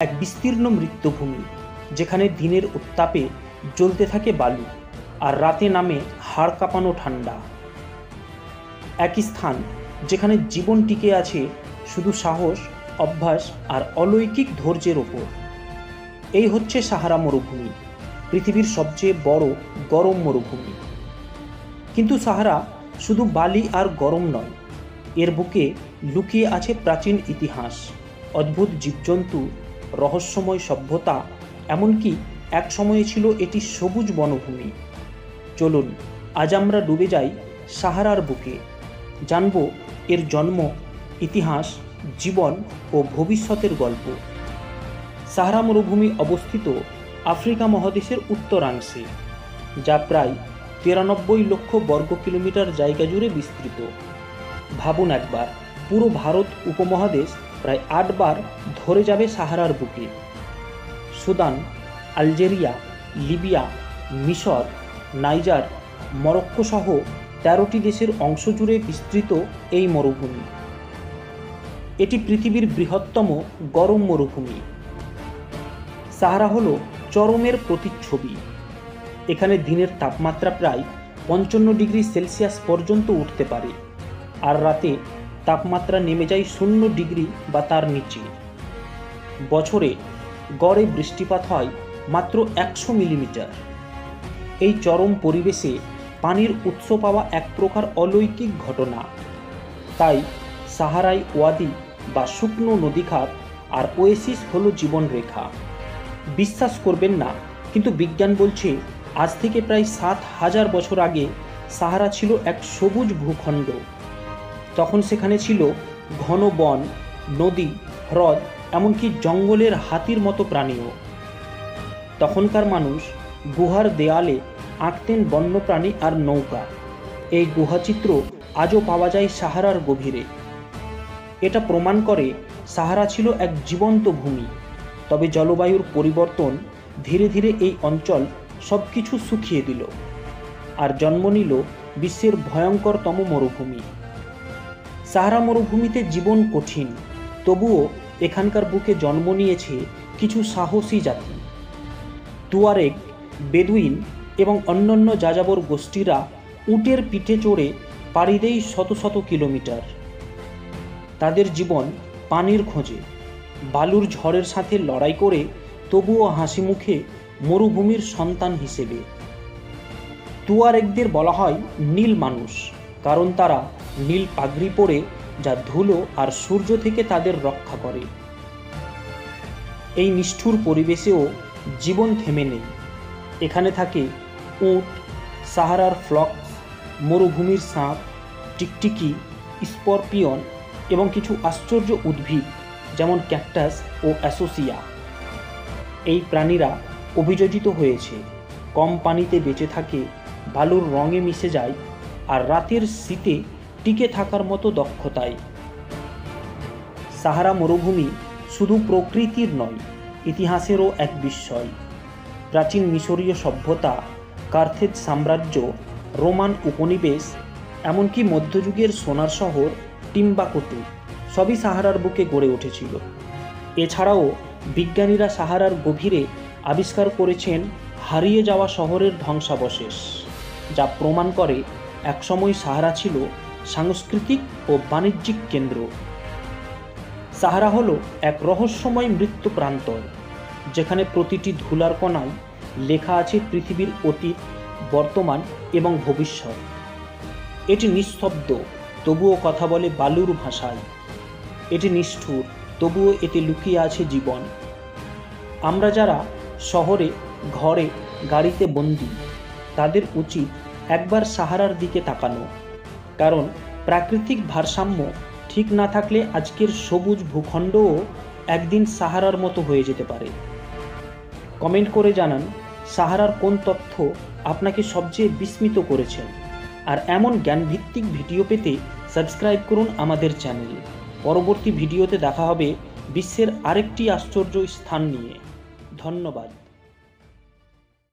এক বিস্তীর্ণ মৃত্যুভূমি, যেখানে দিনের উত্তাপে জ্বলতে থাকে বালু আর রাতে নামে হাড় কাঁপানো ঠান্ডা। একই স্থান যেখানে জীবন টিকে আছে শুধু সাহস, অভ্যাস আর অলৌকিক ধৈর্যের ওপর। এই হচ্ছে সাহারা মরুভূমি, পৃথিবীর সবচেয়ে বড় গরম মরুভূমি। কিন্তু সাহারা শুধু বালি আর গরম নয়, এর বুকে লুকিয়ে আছে প্রাচীন ইতিহাস, অদ্ভুত জীবজন্তু, রহস্যময় সভ্যতা, এমনকি এক সময়ে ছিল এটি সবুজ বনভূমি। চলুন আজ আমরা ডুবে যাই সাহারার বুকে, জানব এর জন্ম, ইতিহাস, জীবন ও ভবিষ্যতের গল্প। সাহারা মরুভূমি অবস্থিত আফ্রিকা মহাদেশের উত্তরাংশে, যা প্রায় 93 লক্ষ বর্গ কিলোমিটার জায়গা জুড়ে বিস্তৃত। ভাবুন একবার, পুরো ভারত উপমহাদেশ প্রায় 8 বার ধরে যাবে সাহারার বুকে। সুদান, আলজেরিয়া, লিবিয়া, মিশর, নাইজার, মরক্কো সহ 13টি দেশের অংশ জুড়ে বিস্তৃত এই মরুভূমি। এটি পৃথিবীর বৃহত্তম গরম মরুভূমি। সাহারা হলো চরমের প্রতিচ্ছবি। এখানে দিনের তাপমাত্রা প্রায় 55 ডিগ্রি সেলসিয়াস পর্যন্ত উঠতে পারে, আর রাতে তাপমাত্রা নেমে যায় 0 ডিগ্রি বা তার নিচে। বছরে গড়ে বৃষ্টিপাত হয় মাত্র 100 মিলিমিটার। এই চরম পরিবেশে পানির উৎস পাওয়া এক প্রকার অলৌকিক ঘটনা। তাই সাহারায় ওয়াদি বা শুকনো নদীখাত আর ওয়েসিস হলো জীবনরেখা। বিশ্বাস করবেন না, কিন্তু বিজ্ঞান বলছে আজ থেকে প্রায় 7000 বছর আগে সাহারা ছিল এক সবুজ ভূখণ্ড। তখন সেখানে ছিল ঘন বন, নদী, হ্রদ, এমনকি জঙ্গলের হাতির মতো প্রাণীও। তখনকার মানুষ গুহার দেয়ালে আঁকতেন বন্যপ্রাণী আর নৌকা। এই গুহাচিত্র আজও পাওয়া যায় সাহারার গভীরে। এটা প্রমাণ করে সাহারা ছিল এক জীবন্ত ভূমি। তবে জলবায়ুর পরিবর্তন ধীরে ধীরে এই অঞ্চল সব কিছু শুকিয়ে দিল, আর জন্ম নিল বিশ্বের ভয়ঙ্করতম মরুভূমি। সাহারা মরুভূমিতে জীবন কঠিন, তবুও এখানকার বুকে জন্ম নিয়েছে কিছু সাহসী জাতি। তুয়ারেগ, বেদুইন এবং অন্যান্য যাযাবর গোষ্ঠীরা উটের পিঠে চড়ে পাড়ি দেয় শত শত কিলোমিটার। তাদের জীবন পানির খোঁজে, বালুর ঝড়ের সাথে লড়াই করে, তবুও হাসি মুখে মরুভূমির সন্তান হিসেবে। তুয়ারেগদের বলা হয় নীল মানুষ, কারণ তারা নীল পাগড়ি পরে, যা ধুলো আর সূর্য থেকে তাদের রক্ষা করে। এই নিষ্ঠুর পরিবেশেও জীবন থেমে নেই। এখানে থাকে উট, সাহারার ফ্লক্স, মরুভূমির সাপ, টিকটিকি, স্করপিয়ন এবং কিছু আশ্চর্য উদ্ভিদ যেমন ক্যাকটাস ও অ্যাসোসিয়া। এই প্রাণীরা অভিযোজিত হয়েছে, কম পানিতে বেঁচে থাকে, বালুর রঙে মিশে যায়, আর রাতের শীতে টিকে থাকার মতো দক্ষতায়। সাহারা মরুভূমি শুধু প্রকৃতির নয়, ইতিহাসেরও এক বিস্ময়। প্রাচীন মিশরীয় সভ্যতা, কার্থেজ সাম্রাজ্য, রোমান উপনিবেশ, এমনকি মধ্যযুগের সোনার শহর টিম্বাকটু সবই সাহারার বুকে গড়ে উঠেছিল। এছাড়াও বিজ্ঞানীরা সাহারার গভীরে আবিষ্কার করেছেন হারিয়ে যাওয়া শহরের ধ্বংসাবশেষ, যা প্রমাণ করে একসময় সাহারা ছিল সাংস্কৃতিক ও বাণিজ্যিক কেন্দ্র। সাহারা হলো এক রহস্যময় মৃত্যু প্রান্তর, যেখানে প্রতিটি ধুলার কণায় লেখা আছে পৃথিবীর অতীত, বর্তমান এবং ভবিষ্যৎ। এটি নিস্তব্ধ, তবুও কথা বলে বালুর ভাষায়। এটি নিষ্ঠুর, তবুও এতে লুকিয়ে আছে জীবন। আমরা যারা শহরে, ঘরে, গাড়িতে বন্দী, তাদের উচিত একবার সাহারার দিকে তাকানো, কারণ প্রাকৃতিক ভারসাম্য ঠিক না থাকলে আজকের সবুজ ভূখণ্ডও একদিন সাহারার মতো হয়ে যেতে পারে। কমেন্ট করে জানান সাহারার কোন তথ্য আপনাকে সবচেয়ে বিস্মিত করেছে। আর এমন জ্ঞানভিত্তিক ভিডিও পেতে সাবস্ক্রাইব করুন আমাদের চ্যানেল। পরবর্তী ভিডিওতে দেখা হবে বিশ্বের আরেকটি আশ্চর্য স্থান নিয়ে। ধন্যবাদ।